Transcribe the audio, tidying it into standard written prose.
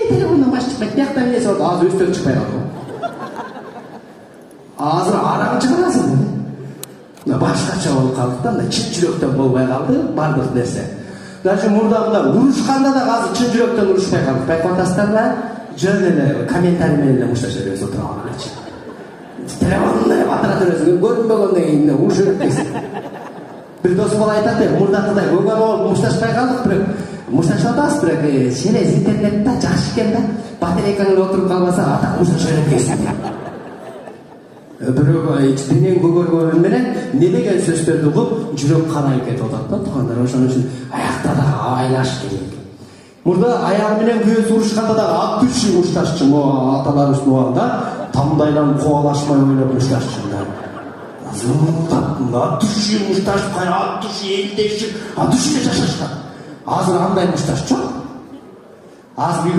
телефондан баш чыкпайт, биякта эмне болот, азыр өстөп чыкпай калды. Азыр арагын чыгарасың. Башкача болуп калды да, мына чын жүрөктөн болбой калды бардык нерсе. Даже мурда урушканда да азыр чын жүрөктөн урушпай калдык. Байкап атасыздарбы? Жөн эле комментарий менен эле мушташа беребиз отуруп алганчы. Телефонун эле батыра бересиң, көрүнбөгөндөн кийин урушуп кетесиң. Bir dosum bana aytат, мурдакыдай көңгөн болуп мушташпай калдык, бирок мушташып атабыз, бирок через интернетте жакшы экен да. Батарейкаңды отуруп калбаса, атак мушташып кетесиң. Бирок денең көгөргөнү менен не деген сөздөрдү угуп, жүрөк карайып кетип атат да. Туугандар ошон үчүн аякта да айлаш керек. Мурда аягы менен күйөөсү урушканда да ат түшү мушташчы, могу аталарыбыздын убагында тамдайланып кубалашмай ойлоп мушташчы да. Ат түшү мушташып, ат түшү элдешип, ат түшү жашашкан. Азыр андай мушташ жок. Азыр